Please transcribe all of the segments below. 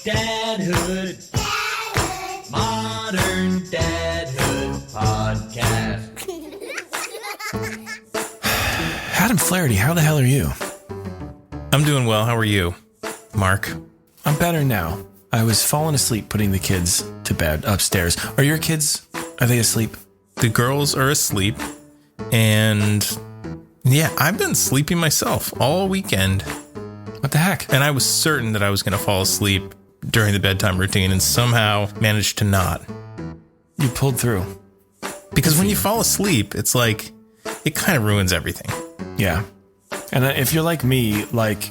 Dadhood. Modern Dadhood podcast. Adam Flaherty, how the hell are you? I'm doing well. How are you, Marc? I'm better now. I was falling asleep putting the kids to bed upstairs. Are your kids, are they asleep? The girls are asleep, and yeah, I've been sleeping myself all weekend. What the heck? And I was certain that I was going to fall asleep during the bedtime routine and somehow managed to not. You pulled through. Because when you fall asleep, it's like, it kind of ruins everything. Yeah. And if you're like me, like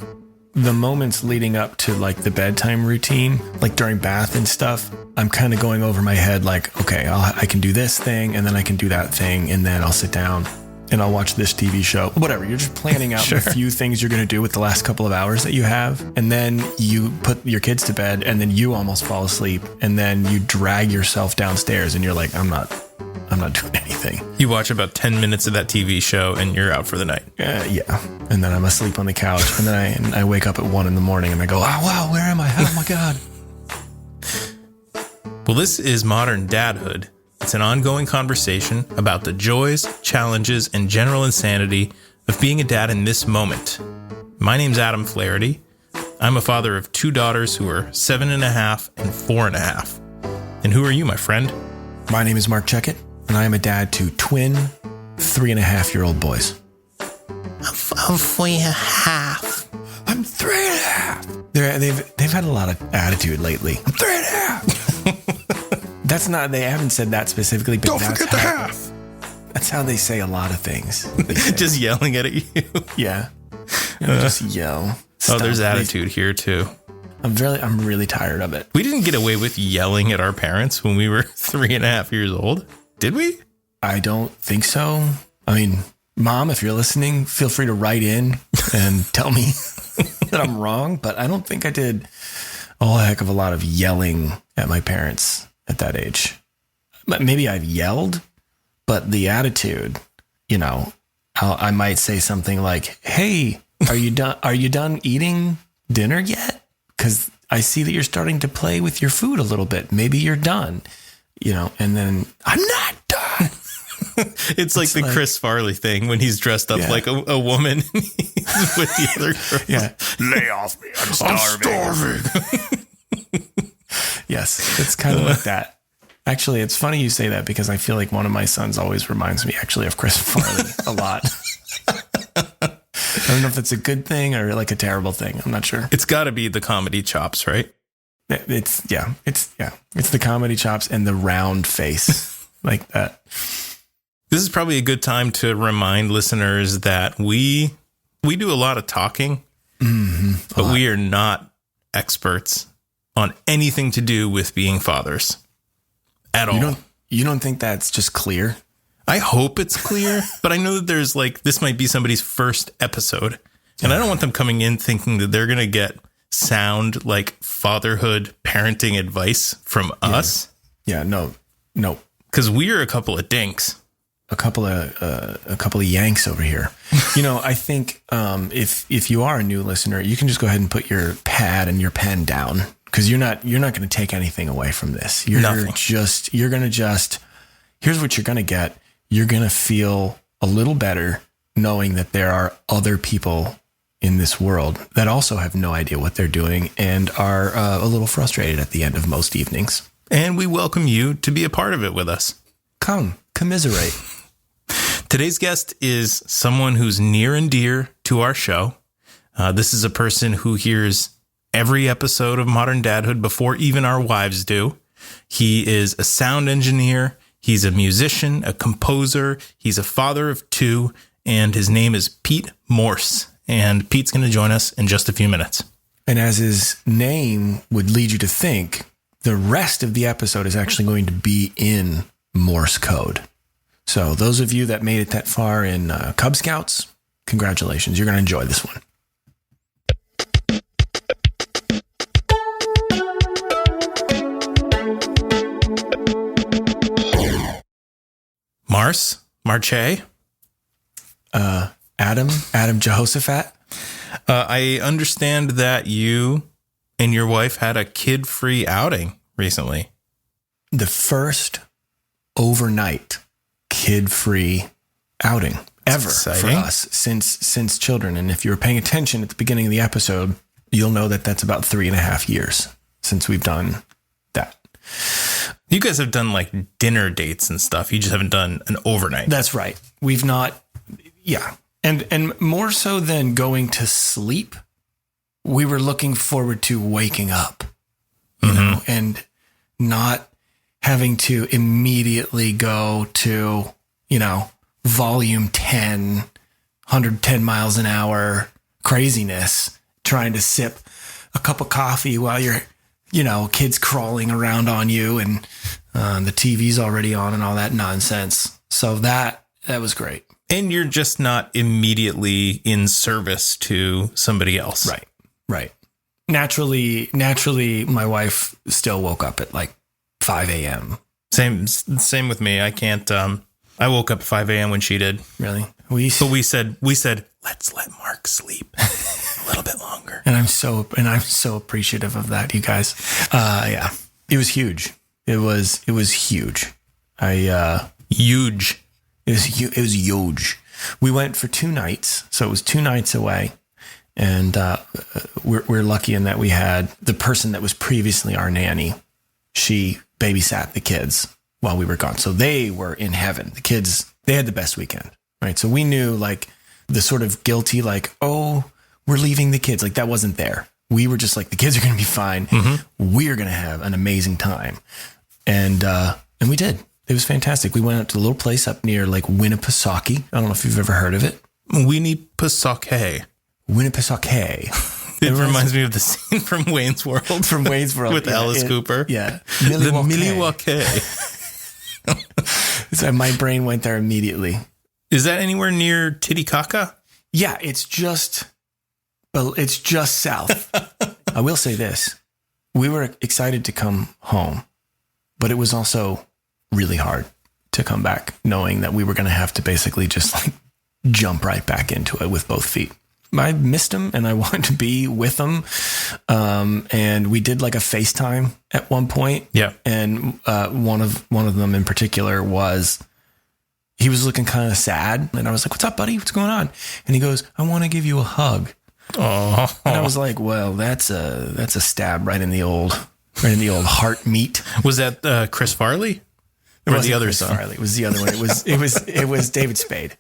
the moments leading up to like the bedtime routine, like during bath and stuff, I'm kind of going over my head like, okay, I can do this thing and then I can do that thing. And then I'll sit down and I'll watch this TV show, whatever. You're just planning out Sure. the few things you're going to do with the last couple of hours that you have. And then you put your kids to bed and then you almost fall asleep and then you drag yourself downstairs and you're like, I'm not doing anything. You watch about 10 minutes of that TV show and you're out for the night. Yeah. And then I'm asleep on the couch and then I wake up at 1 a.m. and I go, oh, wow, where am I? Oh my God. Well, this is Modern Dadhood. It's an ongoing conversation about the joys, challenges, and general insanity of being a dad in this moment. My name's Adam Flaherty. I'm a father of 2 daughters who are 7.5 and 4.5. And who are you, my friend? My name is Marc Checkett, and I am a dad to twin 3.5-year-old boys. I'm 4.5. I'm 3.5. They've had a lot of attitude lately. I'm 3.5. That's not, they haven't said that specifically, but don't forget the half. That's how they say a lot of things. Just yelling at you. Yeah. Just yell. Oh, there's attitude here too. I'm really tired of it. We didn't get away with yelling at our parents when we were 3.5 years old, did we? I don't think so. I mean, Mom, if you're listening, feel free to write in and tell me that I'm wrong, but I don't think I did a whole heck of a lot of yelling at my parents at that age. Maybe I've yelled, but the attitude, you know, I might say something like, "Hey, are you done? Are you done eating dinner yet? Because I see that you're starting to play with your food a little bit. Maybe you're done." You know, and then I'm not done. It's like the Chris Farley thing when he's dressed up like a woman with the other girl. Yeah. Lay off me. I'm starving. Yes, it's kind of like that. Actually, it's funny you say that because I feel like one of my sons always reminds me actually of Chris Farley a lot. I don't know if it's a good thing or like a terrible thing. I'm not sure. It's got to be the comedy chops, right? It's the comedy chops and the round face like that. This is probably a good time to remind listeners that we do a lot of talking, but we are not experts on anything to do with being fathers at all. You don't think that's just clear? I hope it's clear, but I know that there's like, this might be somebody's first episode, and I don't want them coming in thinking that they're going to get sound like fatherhood parenting advice from us. Yeah, no. Because we are a couple of dinks. A couple of yanks over here. You know, I think if you are a new listener, you can just go ahead and put your pad and your pen down because you're not going to take anything away from this. Here's what you're going to get. You're going to feel a little better knowing that there are other people in this world that also have no idea what they're doing and are a little frustrated at the end of most evenings. And we welcome you to be a part of it with us. Come, commiserate. Today's guest is someone who's near and dear to our show. This is a person who hears every episode of Modern Dadhood before even our wives do. He is a sound engineer. He's a musician, a composer. He's a father of 2, and his name is Pete Morse. And Pete's going to join us in just a few minutes. And as his name would lead you to think, the rest of the episode is actually going to be in Morse code. So those of you that made it that far in Cub Scouts, congratulations. You're going to enjoy this one. Marche? Adam Jehoshaphat. I understand that you And your wife had a kid-free outing recently. The first overnight kid-free outing ever for us since children. And if you were paying attention at the beginning of the episode, you'll know that that's about 3.5 years since we've done that. You guys have done like dinner dates and stuff. You just haven't done an overnight. That's right. We've not. Yeah. And more so than going to sleep, we were looking forward to waking up, you know, and not having to immediately go to, you know, volume 10, 110 miles an hour craziness, trying to sip a cup of coffee while you're, you know, kids crawling around on you and the TV's already on and all that nonsense. So that was great. And you're just not immediately in service to somebody else. Right. Naturally, my wife still woke up at like 5 a.m. Same with me. I can't, I woke up at 5 a.m. when she did. Really? But we said, let's let Marc sleep a little bit longer. And I'm so appreciative of that, you guys. Yeah, it was huge. It was huge. Huge. It was huge. We went for 2 nights. So it was 2 nights away. And we're lucky in that we had the person that was previously our nanny. She babysat the kids while we were gone. So they were in heaven. The kids, they had the best weekend, right? So we knew like the sort of guilty, like, oh, we're leaving the kids. Like that wasn't there. We were just like, the kids are going to be fine. We're going to have an amazing time. And we did. It was fantastic. We went out to a little place up near like Winnipesaukee. I don't know if you've ever heard of it. Winnipesaukee. It reminds me of the scene from Wayne's World. With Alice Cooper. Yeah. The Milwaukee. So my brain went there immediately. Is that anywhere near Titicaca? Yeah, it's just south. I will say this. We were excited to come home, but it was also really hard to come back knowing that we were going to have to basically just like jump right back into it with both feet. I missed him and I wanted to be with him. And we did like a FaceTime at one point. Yeah. And one of them in particular he was looking kind of sad. And I was like, what's up, buddy? What's going on? And he goes, I want to give you a hug. Oh. And I was like, well, that's a stab right in the old heart meat. Was that Chris Farley? Or the other son? Farley. It was the other one. It was David Spade.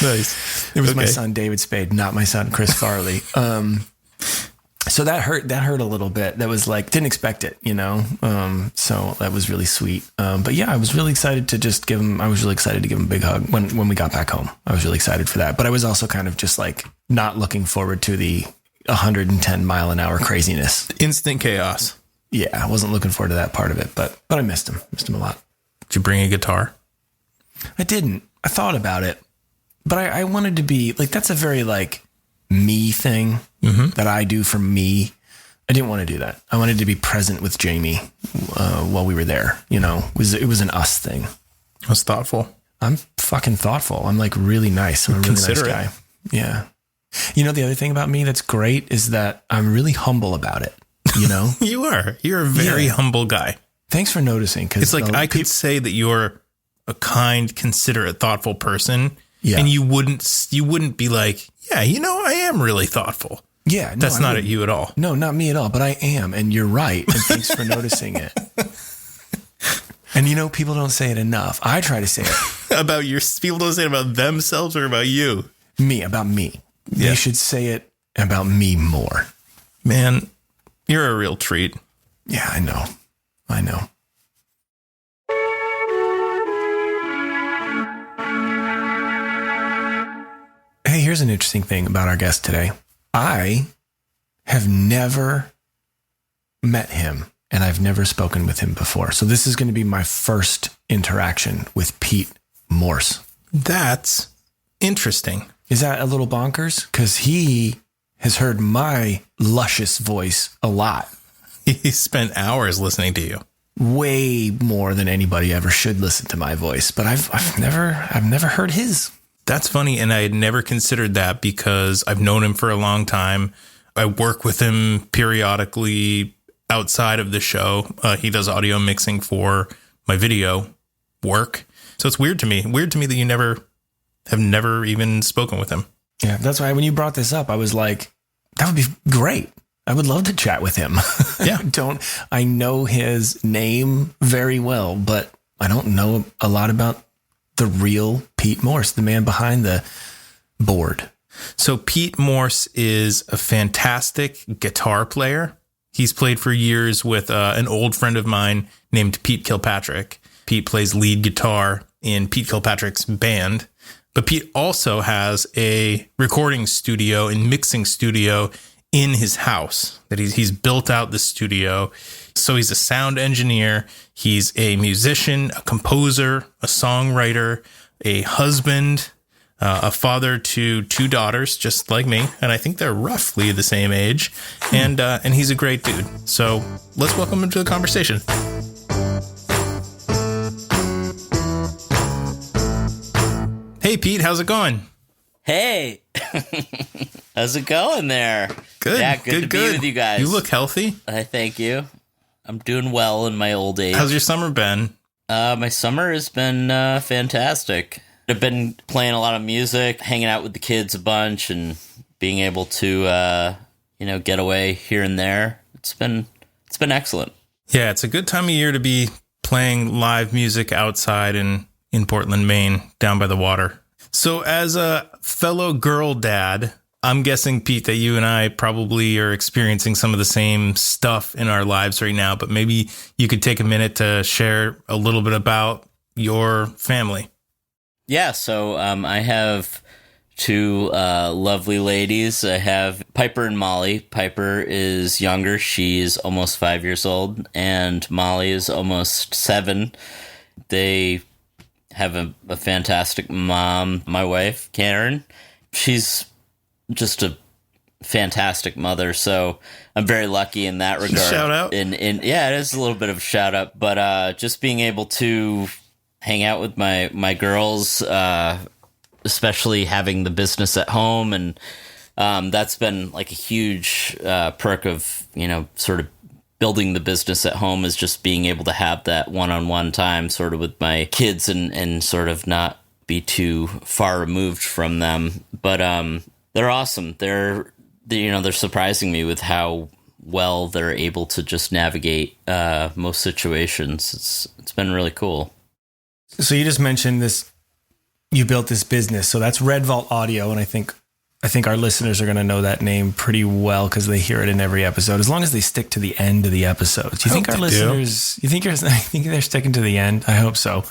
Nice. It was my son, David Spade, not my son, Chris Farley. So that hurt a little bit. That was like, didn't expect it, you know? So that was really sweet. But yeah, I was really excited to give him a big hug when we got back home. I was really excited for that. But I was also kind of just like not looking forward to the 110 mile an hour craziness. Instant chaos. Yeah. I wasn't looking forward to that part of it, but I missed him a lot. Did you bring a guitar? I didn't. I thought about it, but I wanted to be like, that's a very like me thing that I do for me. I didn't want to do that. I wanted to be present with Jamie while we were there. You know, it was an us thing. That's thoughtful. I'm fucking thoughtful. I'm like really nice. I'm a really nice guy. Yeah. You know, the other thing about me that's great is that I'm really humble about it. You know, you're a very humble guy. Thanks for noticing. Cause it's like, I could say that you're a kind, considerate, thoughtful person. Yeah. And you wouldn't be like, yeah, you know, I am really thoughtful. Yeah. No, that's not at you at all. No, not me at all, but I am. And you're right. And thanks for noticing it. And you know, people don't say it enough. I try to say it. People don't say it about themselves or about you. About me. Yeah. They should say it about me more. Man, you're a real treat. Yeah, I know. Hey, here's an interesting thing about our guest today. I have never met him and I've never spoken with him before. So this is going to be my first interaction with Pete Morse. That's interesting. Is that a little bonkers? Because he has heard my luscious voice a lot. He spent hours listening to you. Way more than anybody ever should listen to my voice, but I've never heard his. That's funny, and I had never considered that because I've known him for a long time. I work with him periodically outside of the show. He does audio mixing for my video work. So it's weird to me that you have never even spoken with him. Yeah, that's why when you brought this up, I was like, that would be great. I would love to chat with him. Yeah. I know his name very well, but I don't know a lot about the real Pete Morse, the man behind the board. So Pete Morse is a fantastic guitar player. He's played for years with an old friend of mine named Pete Kilpatrick. Pete plays lead guitar in Pete Kilpatrick's band. But Pete also has a recording studio and mixing studio in his house that he's built out the studio. So he's a sound engineer. He's a musician, a composer, a songwriter, a husband, a father to 2 daughters, just like me. And I think they're roughly the same age. And he's a great dude. So let's welcome him to the conversation. Hey, Pete, how's it going? Hey, how's it going there? Good. Yeah, good to be with you guys. You look healthy. I thank you. I'm doing well in my old age. How's your summer been? My summer has been fantastic. I've been playing a lot of music, hanging out with the kids a bunch, and being able to, get away here and there. It's been excellent. Yeah, it's a good time of year to be playing live music outside in Portland, Maine, down by the water. So as a fellow girl dad, I'm guessing, Pete, that you and I probably are experiencing some of the same stuff in our lives right now, but maybe you could take a minute to share a little bit about your family. Yeah, so I have 2 lovely ladies. I have Piper and Molly. Piper is younger. She's almost 5 years old, and Molly is almost 7. They have a fantastic mom. My wife, Karen, she's just a fantastic mother. So I'm very lucky in that regard. Shout out. Yeah, it is a little bit of a shout out, but just being able to hang out with my girls, especially having the business at home. And that's been like a huge perk of, sort of building the business at home, is just being able to have that one-on-one time sort of with my kids and sort of not be too far removed from them. But they're awesome. They're surprising me with how well they're able to just navigate most situations. It's been really cool. So you just mentioned this, you built this business. So that's Red Vault Audio. And I think our listeners are going to know that name pretty well because they hear it in every episode, as long as they stick to the end of the episodes. You think our listeners, I think they're sticking to the end. I hope so.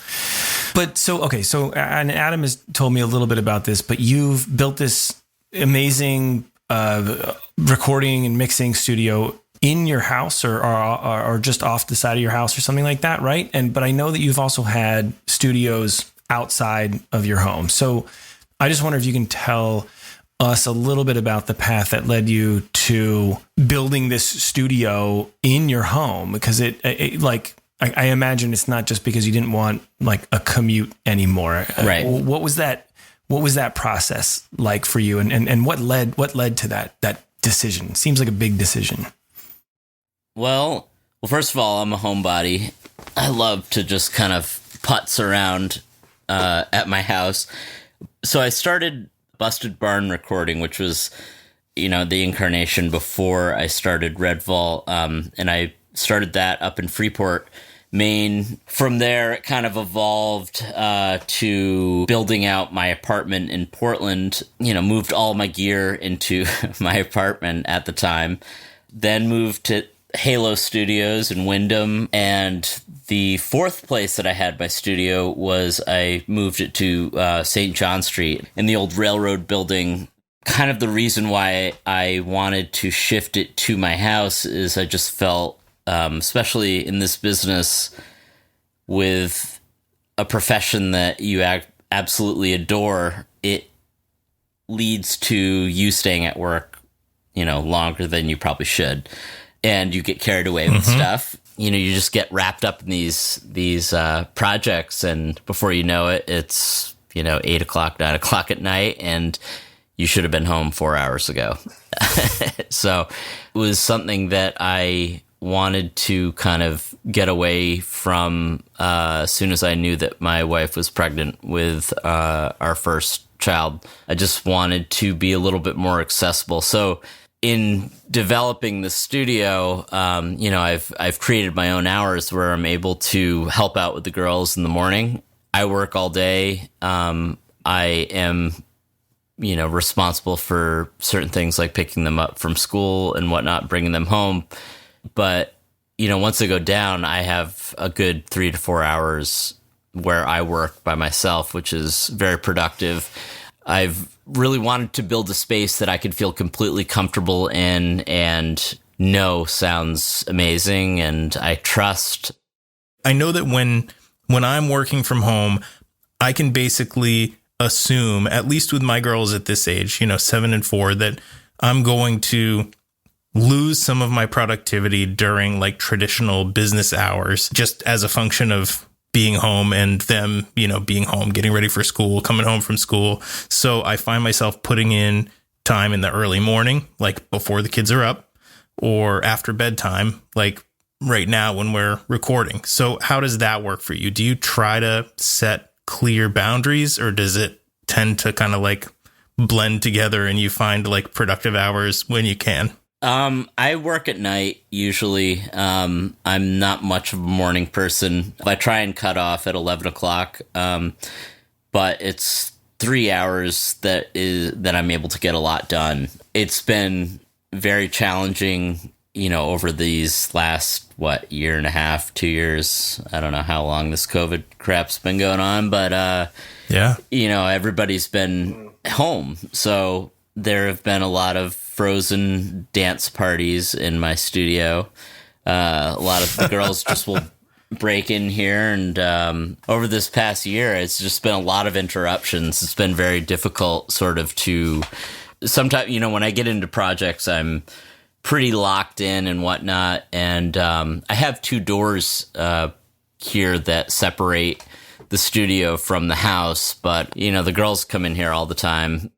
But and Adam has told me a little bit about this, but you've built this amazing recording and mixing studio in your house or just off the side of your house or something like that, right? But I know that you've also had studios outside of your home. So I just wonder if you can tell us a little bit about the path that led you to building this studio in your home, because I imagine it's not just because you didn't want like a commute anymore. Right. What was that process like for you, and what led to that decision? Seems like a big decision. Well, first of all, I'm a homebody. I love to just kind of putz around at my house. So I started Busted Barn Recording, which was, the incarnation before I started Red Vault. And I started that up in Freeport, Maine. From there, it kind of evolved to building out my apartment in Portland, moved all my gear into my apartment at the time, then moved to Halo Studios in Wyndham. And the 4th place that I had my studio was I moved it to St. John Street in the old railroad building. Kind of the reason why I wanted to shift it to my house is I just felt, especially in this business with a profession that you absolutely adore, it leads to you staying at work, longer than you probably should. And you get carried away with stuff. You just get wrapped up in these projects, and before you know it, it's 8 o'clock, 9 o'clock at night, and you should have been home 4 hours ago. So it was something that I wanted to kind of get away from as soon as I knew that my wife was pregnant with our first child. I just wanted to be a little bit more accessible. So in developing the studio, I've created my own hours where I'm able to help out with the girls in the morning. I work all day. I am, responsible for certain things like picking them up from school and whatnot, bringing them home. But, once they go down, I have a good 3 to 4 hours where I work by myself, which is very productive. I've really wanted to build a space that I could feel completely comfortable in and know sounds amazing and I trust. I know that when I'm working from home, I can basically assume, at least with my girls at this age, 7 and 4, that I'm going to lose some of my productivity during like traditional business hours, just as a function of being home and them, being home, getting ready for school, coming home from school. So I find myself putting in time in the early morning, like before the kids are up, or after bedtime, like right now when we're recording. So how does that work for you? Do you try to set clear boundaries, or does it tend to kind of like blend together and you find like productive hours when you can? I work at night usually. I'm not much of a morning person. I try and cut off at 11 o'clock. But it's 3 hours that I'm able to get a lot done. It's been very challenging, over these last, year and a half, 2 years. I don't know how long this COVID crap's been going on, but, everybody's been home. So there have been a lot of frozen dance parties in my studio. A lot of the girls just will break in here. And over this past year, it's just been a lot of interruptions. It's been very difficult sort of to sometimes, when I get into projects, I'm pretty locked in and whatnot. And I have 2 doors here that separate the studio from the house. But, the girls come in here all the time.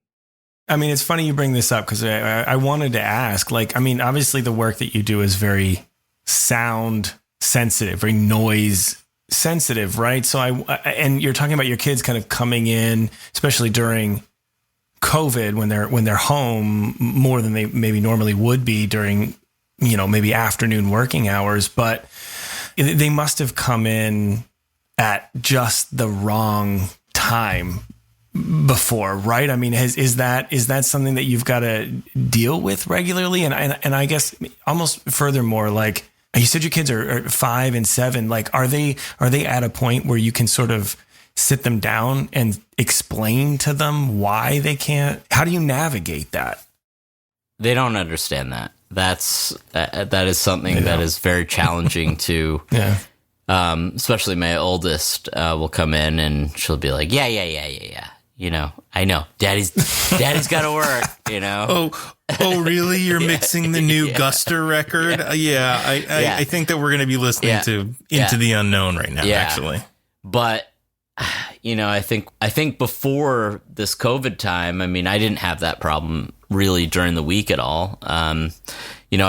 I mean, it's funny you bring this up because I wanted to ask, obviously the work that you do is very sound sensitive, very noise sensitive, right? So and you're talking about your kids kind of coming in, especially during COVID when they're home more than they maybe normally would be during, maybe afternoon working hours, but they must have come in at just the wrong time before, right? I mean, is that something that you've got to deal with regularly? And I guess almost furthermore, like you said, your kids are 5 and 7. Like, are they at a point where you can sort of sit them down and explain to them why they can't? How do you navigate that? They don't understand that. That is something that is very challenging to. Yeah. Especially my oldest will come in and she'll be like, yeah. I know daddy's got to work, Oh, really? You're mixing the new Guster record? Yeah. I think that we're going to be listening to Into the Unknown right now, actually. But, I think before this COVID time, I mean, I didn't have that problem really during the week at all. I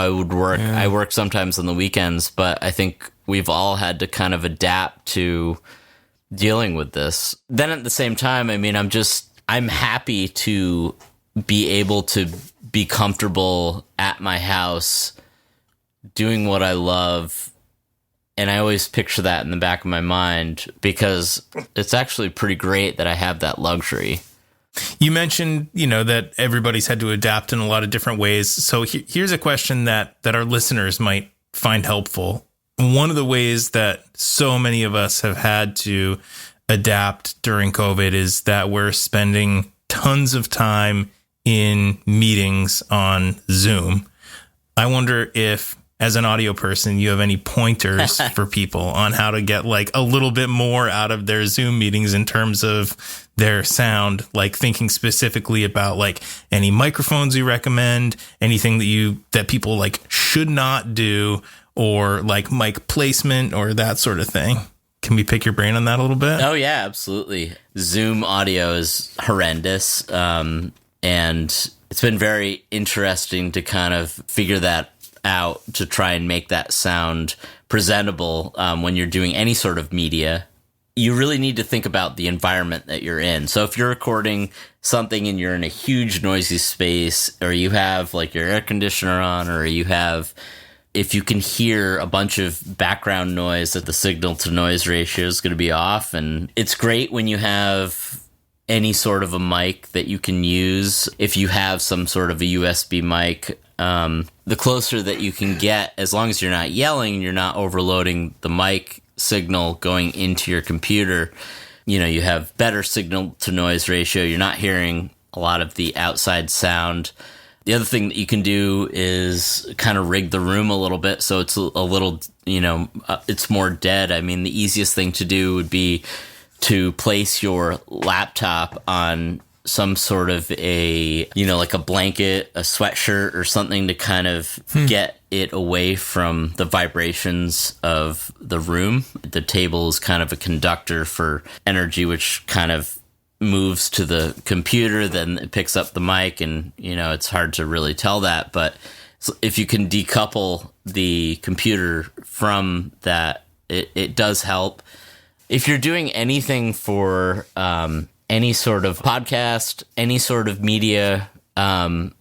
would work, I work sometimes on the weekends, but I think we've all had to kind of adapt to dealing with this. Then at the same time, I mean, I'm happy to be able to be comfortable at my house doing what I love. And I always picture that in the back of my mind because it's actually pretty great that I have that luxury. You mentioned, that everybody's had to adapt in a lot of different ways. So here's a question that our listeners might find helpful. One of the ways that so many of us have had to adapt during COVID is that we're spending tons of time in meetings on Zoom. I wonder if, as an audio person, you have any pointers for people on how to get like a little bit more out of their Zoom meetings in terms of their sound, like thinking specifically about like any microphones you recommend, anything that people like should not do, or like mic placement or that sort of thing. Can we pick your brain on that a little bit? Oh, yeah, absolutely. Zoom audio is horrendous. And And it's been very interesting to kind of figure that out, to try and make that sound presentable when you're doing any sort of media. You really need to think about the environment that you're in. So if you're recording something and you're in a huge noisy space, or you have like your air conditioner on, or if you can hear a bunch of background noise, that the signal to noise ratio is going to be off. And it's great when you have any sort of a mic that you can use. If you have some sort of a USB mic, the closer that you can get, as long as you're not yelling, you're not overloading the mic signal going into your computer, you have better signal to noise ratio. You're not hearing a lot of the outside sound. The other thing that you can do is kind of rig the room a little bit so it's a little, it's more dead. I mean, the easiest thing to do would be to place your laptop on some sort of like a blanket, a sweatshirt or something to kind of get it away from the vibrations of the room. The table is kind of a conductor for energy, which kind of moves to the computer, then it picks up the mic, and it's hard to really tell that. But if you can decouple the computer from that, it does help. If you're doing anything for any sort of podcast, any sort of media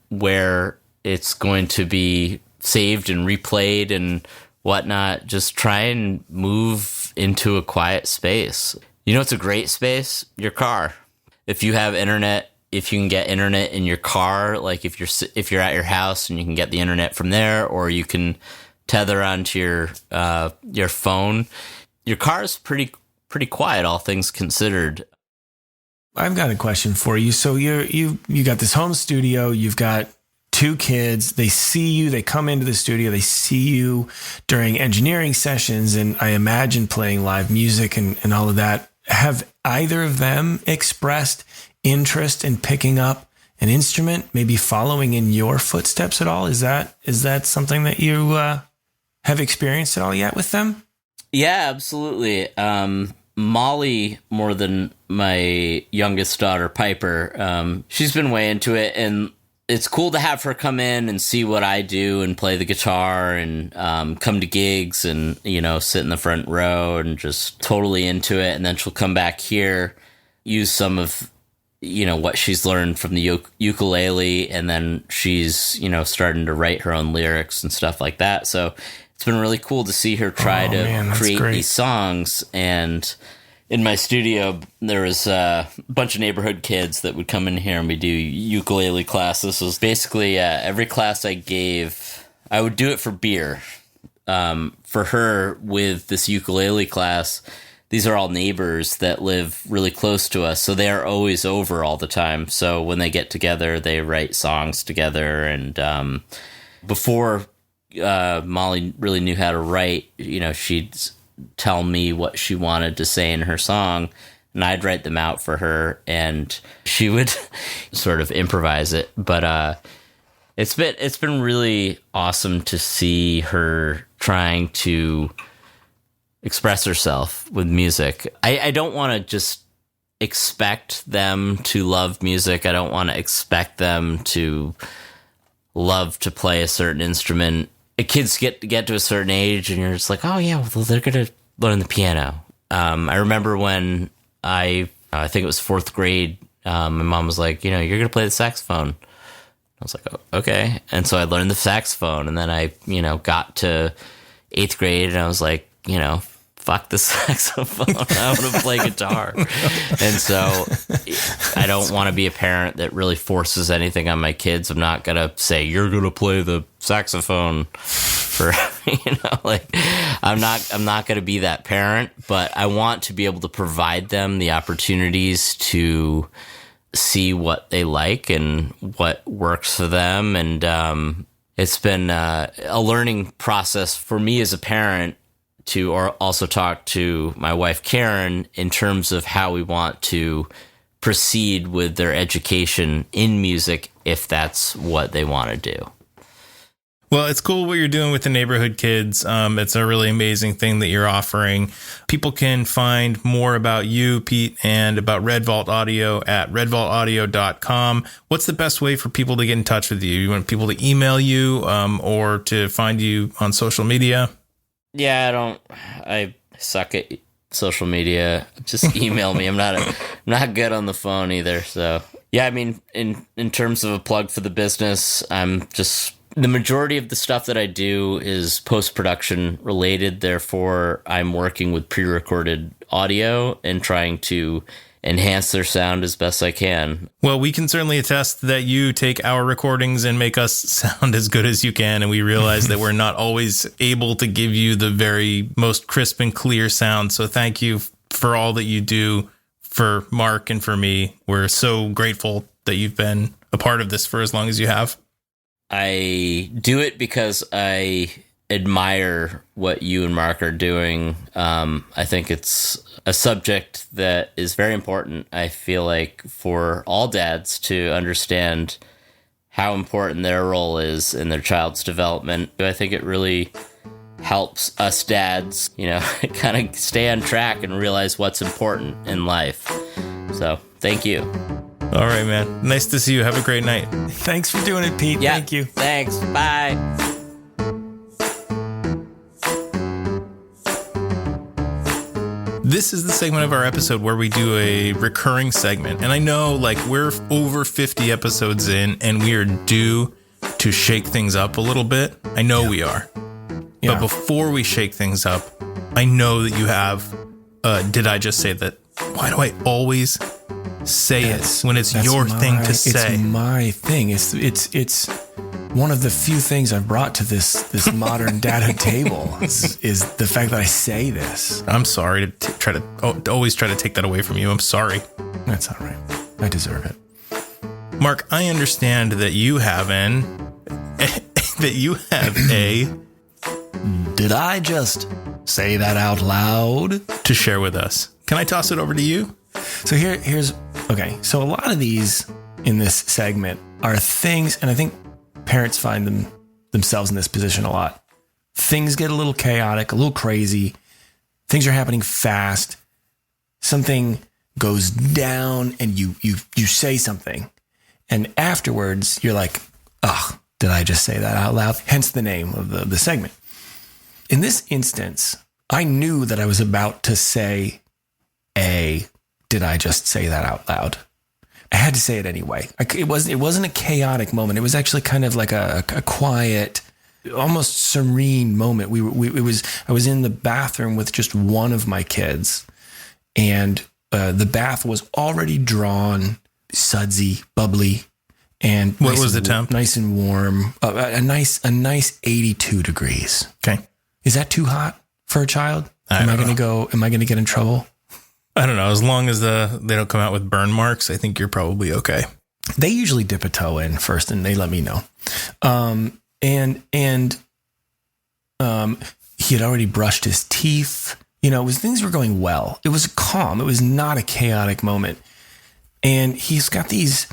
where it's going to be saved and replayed and whatnot, just try and move into a quiet space. It's a great space? Your car. If you have internet, if you can get internet in your car, like if you're at your house and you can get the internet from there, or you can tether onto your phone, your car is pretty quiet, all things considered. I've got a question for you. So you got this home studio, you've got 2 kids, they see you, they come into the studio, they see you during engineering sessions, and I imagine playing live music and all of that. Have either of them expressed interest in picking up an instrument, maybe following in your footsteps at all? Is that something that you have experienced at all yet with them? Yeah, absolutely. Molly, more than my youngest daughter, Piper, she's been way into it, and it's cool to have her come in and see what I do and play the guitar and come to gigs and, sit in the front row and just totally into it. And then she'll come back here, use some of, what she's learned from the ukulele, and then she's, starting to write her own lyrics and stuff like that. So it's been really cool to see her try to create these songs. And in my studio, there was a bunch of neighborhood kids that would come in here and we do ukulele classes. This was basically every class I gave, I would do it for beer. For her, with this ukulele class, these are all neighbors that live really close to us, so they are always over all the time. So when they get together, they write songs together. And before Molly really knew how to write, she'd tell me what she wanted to say in her song, and I'd write them out for her, and she would sort of improvise it. But it's been really awesome to see her trying to express herself with music. I don't want to just expect them to love music. I don't want to expect them to love to play a certain instrument. Kids get to a certain age and you're just like, oh yeah, well, they're going to learn the piano. I remember when I think it was 4th grade, my mom was like, you're going to play the saxophone. I was like, oh, okay. And so I learned the saxophone, and then I, got to 8th grade and I was like, fuck the saxophone. I want to play guitar. And so I don't want to be a parent that really forces anything on my kids. I'm not going to say, you're going to play the saxophone for, I'm not going to be that parent, but I want to be able to provide them the opportunities to see what they like and what works for them. And it's been a learning process for me as a parent to also talk to my wife, Karen, in terms of how we want to proceed with their education in music, if that's what they want to do. Well, it's cool what you're doing with the neighborhood kids. It's a really amazing thing that you're offering. People can find more about you, Pete, and about Red Vault Audio at redvaultaudio.com. What's the best way for people to get in touch with you? You want people to email you or to find you on social media? Yeah, I suck at social media. Just email me. I'm not good on the phone either. So yeah, I mean, in terms of a plug for the business, the majority of the stuff that I do is post-production related. Therefore, I'm working with pre-recorded audio and trying to enhance their sound as best I can. Well, we can certainly attest that you take our recordings and make us sound as good as you can. And we realize that we're not always able to give you the very most crisp and clear sound. So thank you for all that you do for Marc and for me. We're so grateful that you've been a part of this for as long as you have. I do it because I admire what you and Marc are doing. I think it's a subject that is very important, I feel like, for all dads to understand how important their role is in their child's development. I think it really helps us dads, kind of stay on track and realize what's important in life. So thank you. All right, man. Nice to see you. Have a great night. Thanks for doing it, Pete. Yeah, Thank you. Thanks. Bye. This is the segment of our episode where we do a recurring segment. And I know we're over 50 episodes in and we are due to shake things up a little bit. I know we are. Yeah. But before we shake things up, I know that you have, did I just say that? Why do I always say it when it's your thing to say? It's my thing. It's one of the few things I've brought to this modern dadhood table is the fact that I say this. I'm sorry to always try to take that away from you. I'm sorry. That's all right. I deserve it. Marc, I understand that you have a did I just say that out loud to share with us. Can I toss it over to you? So here's okay. So a lot of these in this segment are things, and I think parents find themselves in this position a lot. Things get a little chaotic, a little crazy. Things are happening fast. Something goes down, and you say something, and afterwards you're like, "Ugh, did I just say that out loud?" Hence the name of the segment. In this instance, I knew that I was about to say did I just say that out loud? I had to say it anyway. It wasn't a chaotic moment. It was actually kind of like a quiet, almost serene moment. I was in the bathroom with just one of my kids, and the bath was already drawn, sudsy, bubbly, and what was the temp? Nice and warm. A nice 82 degrees. Okay, is that too hot for a child? Am I going to get in trouble? I don't know. As long as they don't come out with burn marks, I think you're probably okay. They usually dip a toe in first, and they let me know. And he had already brushed his teeth. Things were going well. It was calm. It was not a chaotic moment. And he's got these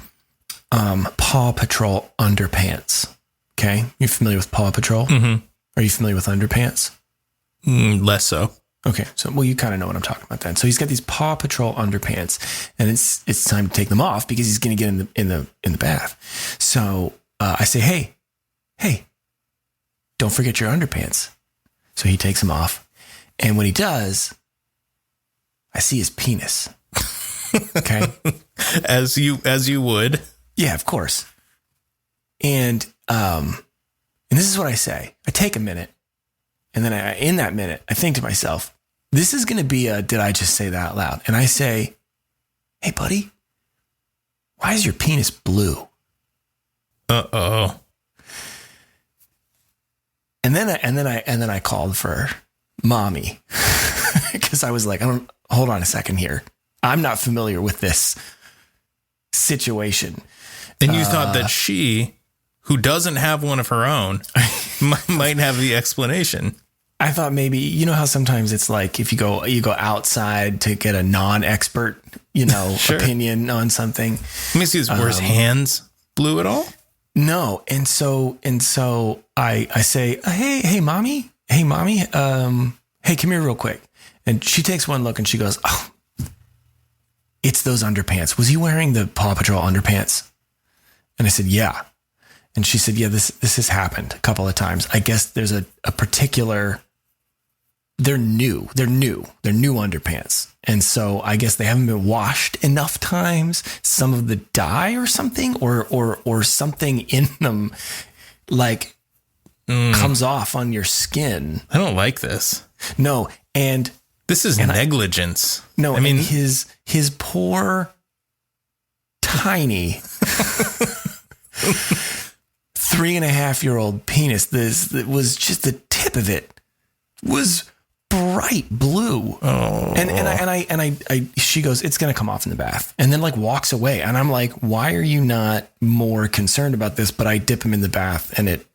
Paw Patrol underpants. Okay, you familiar with Paw Patrol? Mm-hmm. Are you familiar with underpants? Less so. Okay, so you kind of know what I'm talking about then. So he's got these Paw Patrol underpants, and it's time to take them off because he's going to get in the bath. So I say, hey, don't forget your underpants. So he takes them off, and when he does, I see his penis. Okay, as you would, yeah, of course. And this is what I say. I take a minute. And then in that minute, I think to myself, this is going to be did I just say that out loud? And I say, hey, buddy, why is your penis blue? Uh-oh. And then I called for mommy because I was like, hold on a second here. I'm not familiar with this situation. And you thought that she, who doesn't have one of her own, might have the explanation. I thought maybe, how sometimes it's like if you go outside to get a non-expert, sure, opinion on something. Let me see, were his hands blue at all? No. And so I say, hey, mommy, hey, come here real quick. And she takes one look and she goes, oh, it's those underpants. Was he wearing the Paw Patrol underpants? And I said, yeah. And she said, yeah, this has happened a couple of times. I guess there's a particular, they're new underpants. And so I guess they haven't been washed enough times. Some of the dye or something, or something in them like comes off on your skin. I don't like this. No. And this is negligence. I mean, his poor, tiny 3.5-year-old penis, this was just the tip of it was bright blue. Oh. And she goes, it's going to come off in the bath, and then like walks away. And I'm like, why are you not more concerned about this? But I dip him in the bath and it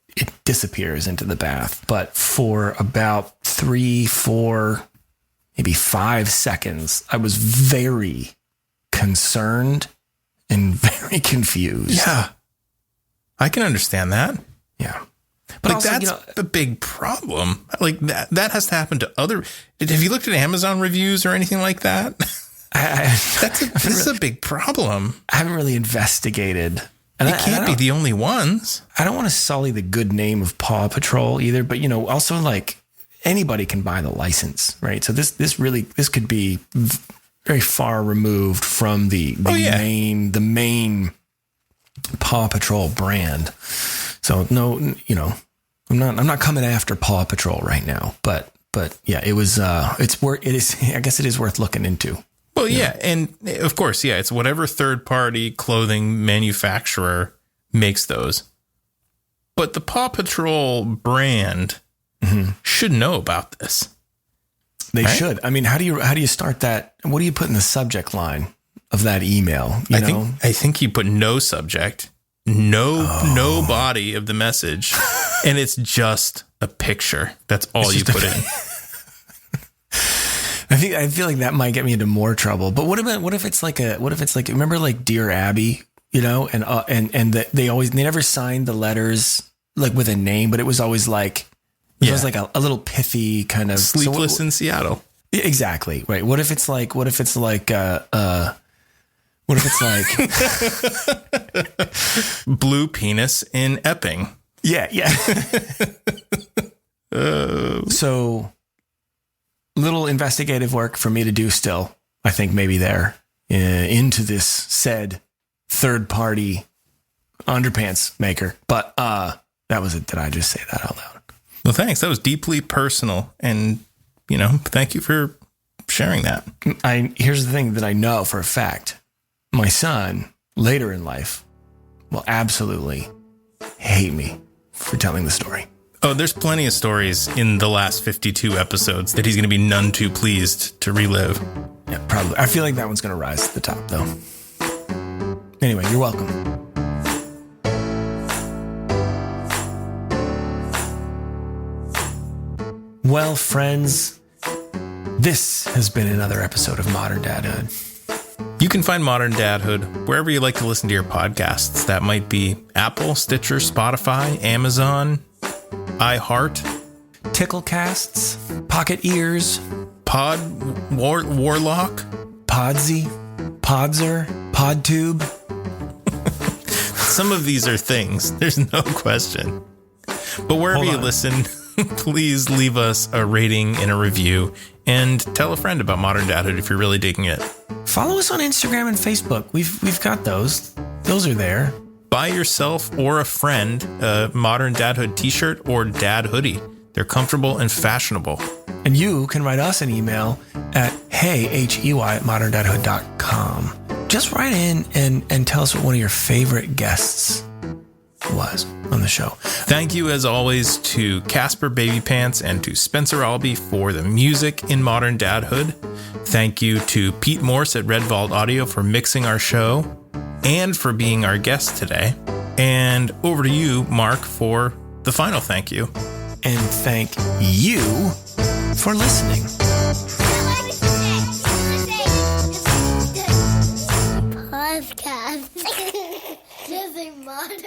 disappears into the bath. But for about 3, 4, maybe 5 seconds, I was very concerned and very confused. Yeah. I can understand that. Yeah. But like also, that's the big problem. Like that has to happen to other. Have you looked at Amazon reviews or anything like that? This is a big problem. I haven't really investigated. And they can't be the only ones. I don't want to sully the good name of Paw Patrol either, but also like anybody can buy the license, right? So this could be very far removed from the main Paw Patrol brand. So no, I'm not coming after Paw Patrol right now, but yeah, it is I guess it is worth looking into. Well, yeah. And of course, yeah, it's whatever third party clothing manufacturer makes those. But the Paw Patrol brand should know about this. They should. I mean, how do you start that? What do you put in the subject line of that email? I think you put no subject, no body of the message, and it's just a picture. That's all you put in. I feel like that might get me into more trouble. But what if it's like remember like Dear Abby, and they never signed the letters like with a name, but it was always like it was like a little pithy kind of Sleepless in Seattle. Exactly. Right. What if it's like Blue Penis in Epping? Yeah. So little investigative work for me to do still, I think maybe there into this said third party underpants maker. But that was it. Did I just say that out loud? Well, thanks. That was deeply personal. And, thank you for sharing that. Here's the thing that I know for a fact. My son, later in life, will absolutely hate me for telling the story. Oh, there's plenty of stories in the last 52 episodes that he's going to be none too pleased to relive. Yeah, probably. I feel like that one's going to rise to the top, though. Anyway, you're welcome. Well, friends, this has been another episode of Modern Dadhood. You can find Modern Dadhood wherever you like to listen to your podcasts. That might be Apple, Stitcher, Spotify, Amazon, iHeart, Ticklecasts, Pocket Ears, Warlock, Podsy, Podzer, PodTube. Some of these are things. There's no question. But wherever you listen, please leave us a rating and a review, and tell a friend about Modern Dadhood if you're really digging it. Follow us on Instagram and Facebook. We've got those. Those are there. Buy yourself or a friend a Modern Dadhood t-shirt or dad hoodie. They're comfortable and fashionable. And you can write us an email at heyoy@moderndadhood.com. Just write in and tell us what one of your favorite guests was on the show. Thank you, as always, to Casper Baby Pants and to Spencer Albee for the music in Modern Dadhood. Thank you to Pete Morse at Red Vault Audio for mixing our show and for being our guest today. And over to you, Marc, for the final thank you. And thank you for listening. Podcast. Just a modern.